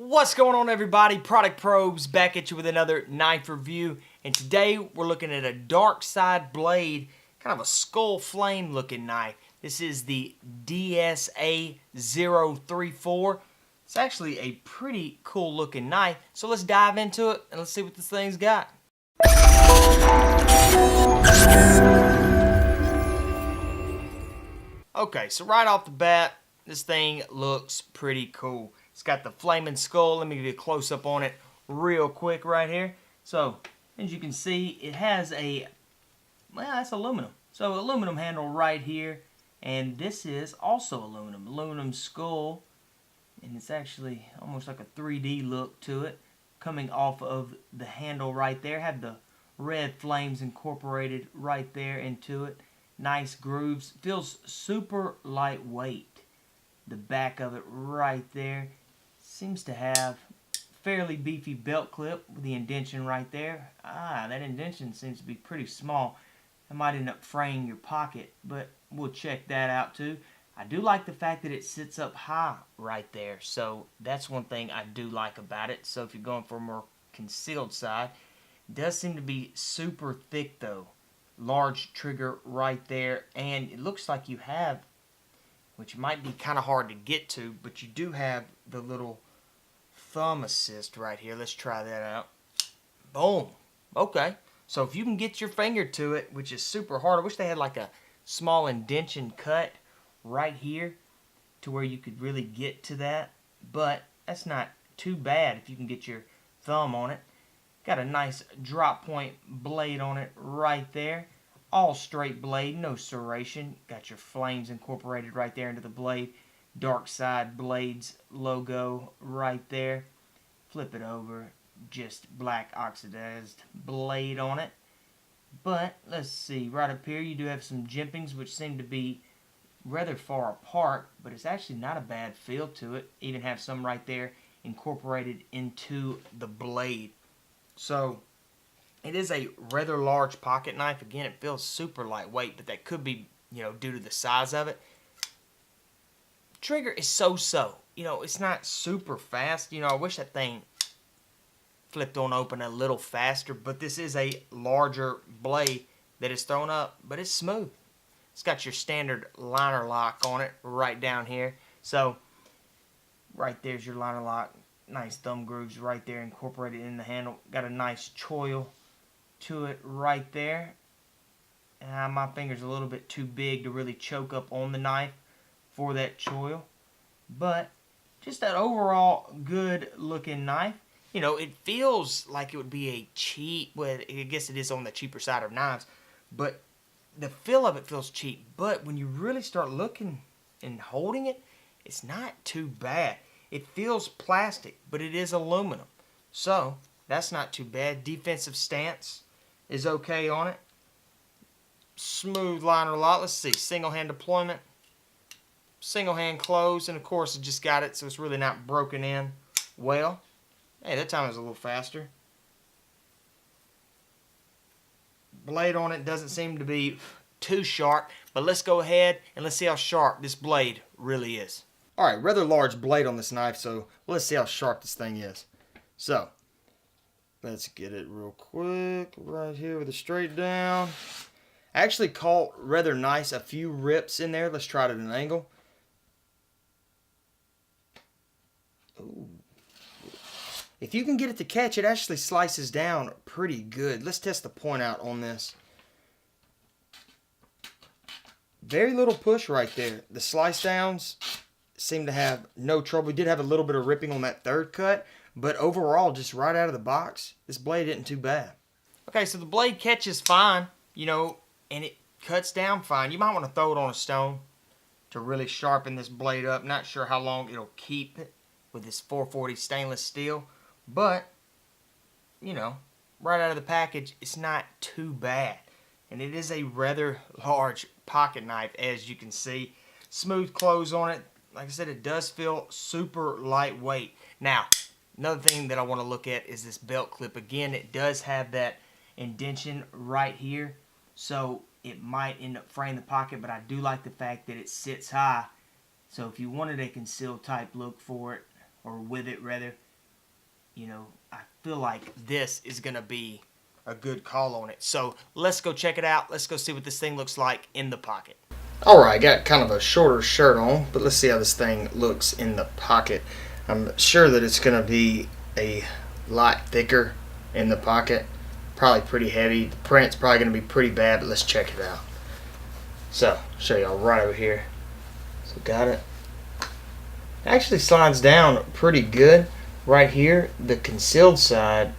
What's going on, everybody? Product Probes back at you with another knife review, and today we're looking at a dark side blade, kind of a skull flame looking knife. This is the DSA-034. It's actually a pretty cool looking knife, so let's dive into it and let's see what this thing's got. Okay, so right off the bat, this thing looks pretty cool. It's got the flaming skull. Let me give you a close-up on it real quick right here. So, as you can see, it has a, well, that's aluminum. So, aluminum handle right here. And this is also aluminum. Aluminum skull. And it's actually almost like a 3D look to it. Coming off of the handle right there. Have the red flames incorporated right there into it. Nice grooves. Feels super lightweight. The back of it right there. Seems to have fairly beefy belt clip with the indention right there. That indention seems to be pretty small. That might end up fraying your pocket, but we'll check that out too. I do like the fact that it sits up high right there, so that's one thing I do like about it. So if you're going for a more concealed side, it does seem to be super thick though. Large trigger right there, and it looks like you have, which might be kind of hard to get to, but you do have the little thumb assist right here. Let's try that out. Boom. Okay. So if you can get your finger to it, which is super hard. I wish they had like a small indention cut right here to where you could really get to that. But that's not too bad if you can get your thumb on it. Got a nice drop point blade on it right there. All straight blade, no serration. Got your flames incorporated right there into the blade. Dark Side Blades logo right there. Flip it over. Just black oxidized blade on it. But, let's see. Right up here you do have some jimpings which seem to be rather far apart. But it's actually not a bad feel to it. Even have some right there incorporated into the blade. So, it is a rather large pocket knife. Again, it feels super lightweight, but that could be, due to the size of it. Trigger is so-so. It's not super fast. I wish that thing flipped on open a little faster, but this is a larger blade that is thrown up, but it's smooth. It's got your standard liner lock on it right down here. So, right there's your liner lock. Nice thumb grooves right there incorporated in the handle. Got a nice choil to it right there. My finger's a little bit too big to really choke up on the knife for that choil. But just that overall good looking knife. It feels like it would be a cheap, well, I guess it is on the cheaper side of knives, but the feel of it feels cheap. But when you really start looking and holding it, it's not too bad. It feels plastic, but it is aluminum. So, that's not too bad. Defensive stance is okay on it. Smooth liner lock. Let's see. Single hand deployment. Single hand close. And of course, it just got it, so it's really not broken in well. Hey, that time it was a little faster. Blade on it doesn't seem to be too sharp, but let's go ahead and let's see how sharp this blade really is. Alright, rather large blade on this knife, so let's see how sharp this thing is. So, let's get it real quick right here with it straight down. I actually caught rather nice a few rips in there. Let's try it at an angle. Ooh. If you can get it to catch, it actually slices down pretty good. Let's test the point out on this. Very little push right there. The slice downs seem to have no trouble. We did have a little bit of ripping on that third cut, but overall, just right out of the box, this blade isn't too bad. Okay, so the blade catches fine, and it cuts down fine. You might want to throw it on a stone to really sharpen this blade up. Not sure how long it'll keep it with this 440 stainless steel, but, right out of the package, it's not too bad. And it is a rather large pocket knife, as you can see. Smooth close on it. Like I said, it does feel super lightweight. Now, another thing that I want to look at is this belt clip. Again, it does have that indention right here, so it might end up fraying the pocket, but I do like the fact that it sits high. So if you wanted a concealed type look for it, or with it rather, you know, I feel like this is going to be a good call on it. So let's go check it out. Let's go see what this thing looks like in the pocket. Alright, got kind of a shorter shirt on, but let's see how this thing looks in the pocket. I'm sure that it's going to be a lot thicker in the pocket. Probably pretty heavy. The print's probably going to be pretty bad, but let's check it out. So, I'll show y'all right over here. So got it. It actually slides down pretty good. Right here, the concealed side,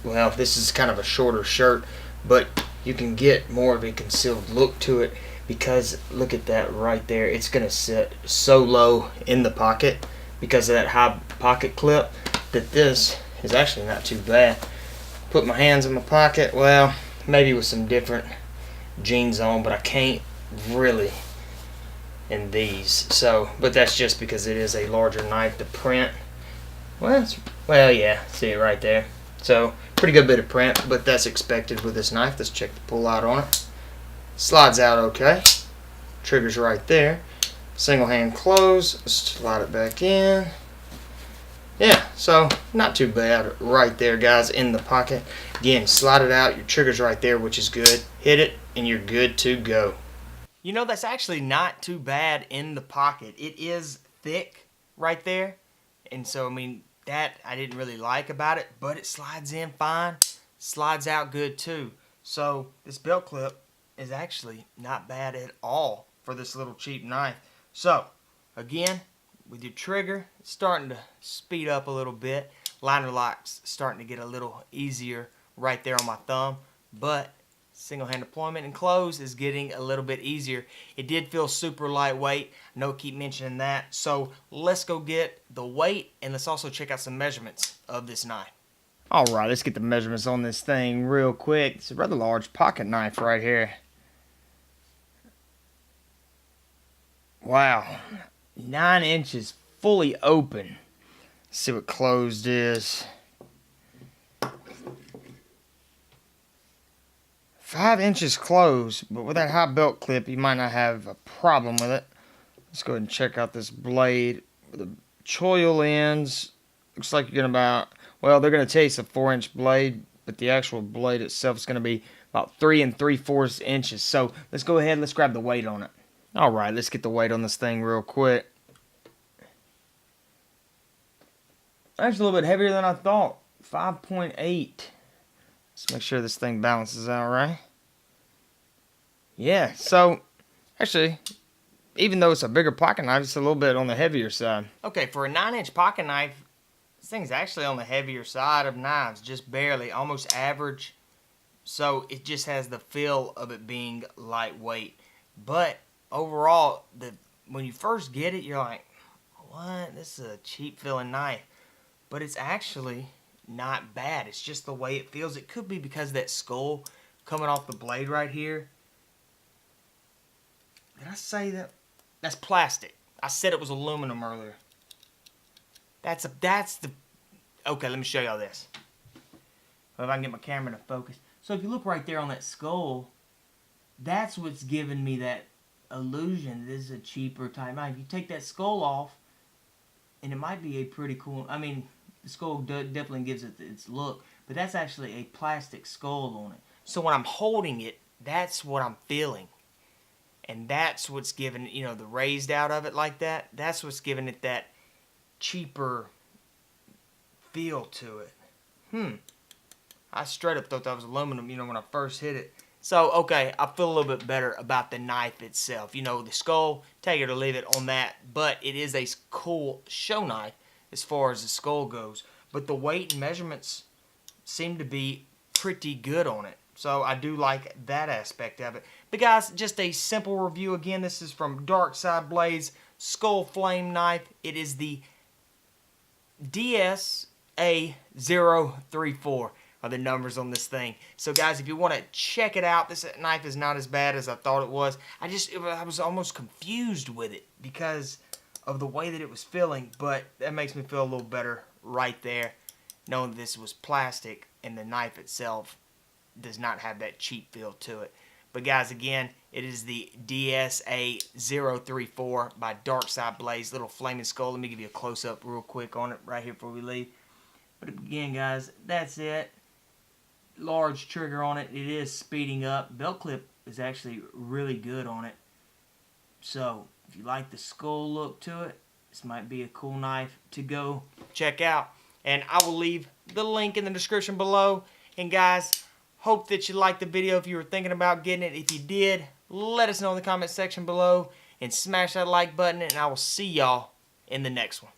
well, this is kind of a shorter shirt, but you can get more of a concealed look to it because look at that right there. It's going to sit so low in the pocket because of that high pocket clip that this is actually not too bad. Put my hands in my pocket, well, maybe with some different jeans on, but I can't really in these. So, but that's just because it is a larger knife. The print, well, yeah, see it right there. So, pretty good bit of print, but that's expected with this knife. Let's check the pull out on it. Slides out okay. Trigger's right there. Single hand close. Let's slide it back in. Yeah, so not too bad right there, guys, in the pocket. Again, slide it out. Your trigger's right there, which is good. Hit it, and you're good to go. You know, that's actually not too bad in the pocket. It is thick right there. And so, I mean, that I didn't really like about it, but it slides in fine. Slides out good, too. So, this belt clip is actually not bad at all for this little cheap knife. So, again, with your trigger, it's starting to speed up a little bit. Liner lock's starting to get a little easier right there on my thumb, but single hand deployment and close is getting a little bit easier. It did feel super lightweight. I know I keep mentioning that. So let's go get the weight and let's also check out some measurements of this knife. Alright, let's get the measurements on this thing real quick. It's a rather large pocket knife right here. Wow, 9 inches fully open. Let's see what closed is. 5 inches closed, but with that high belt clip, you might not have a problem with it. Let's go ahead and check out this blade. The choil ends, looks like you're gonna well, they're gonna tell you it's a 4-inch blade, but the actual blade itself is gonna be about 3 3/4 inches. So let's go ahead and let's grab the weight on it. Alright, let's get the weight on this thing real quick. That's a little bit heavier than I thought. 5.8. Let's make sure this thing balances out right. Yeah, so actually, even though it's a bigger pocket knife, it's a little bit on the heavier side. Okay, for a 9-inch pocket knife, this thing's actually on the heavier side of knives, just barely, almost average. So it just has the feel of it being lightweight. But overall, when you first get it, you're like, what? This is a cheap feeling knife. But it's actually not bad. It's just the way it feels. It could be because of that skull coming off the blade right here. Did I say that? That's plastic. I said it was aluminum earlier. That's the... Okay, let me show y'all this. If I can get my camera to focus. So if you look right there on that skull, that's what's giving me that illusion. This is a cheaper type knife. You take that skull off, and it might be a pretty cool... I mean, the skull definitely gives it its look, but that's actually a plastic skull on it. So when I'm holding it, that's what I'm feeling. And that's what's giving, you know, the raised out of it like that. That's what's giving it that cheaper feel to it. I straight up thought that was aluminum, you know, when I first hit it. So, okay, I feel a little bit better about the knife itself. You know, the skull, take it or leave it on that. But it is a cool show knife as far as the skull goes. But the weight and measurements seem to be pretty good on it. So I do like that aspect of it. But guys, just a simple review. Again, this is from Dark Side Blades Skull Flame Knife. It is the DSA034 are the numbers on this thing. So guys, if you want to check it out, this knife is not as bad as I thought it was. I was almost confused with it because of the way that it was feeling. But that makes me feel a little better right there, knowing that this was plastic and the knife itself does not have that cheap feel to it. But guys, again, it is the DSA034 by Dark Side Blades, little flaming skull. Let me give you a close-up real quick on it right here before we leave. But again, guys, that's it. Large trigger on it. It is speeding up. Belt clip is actually really good on it. So if you like the skull look to it, this might be a cool knife to go check out. And I will leave the link in the description below. And guys, hope that you liked the video if you were thinking about getting it. If you did, let us know in the comment section below. And smash that like button. And I will see y'all in the next one.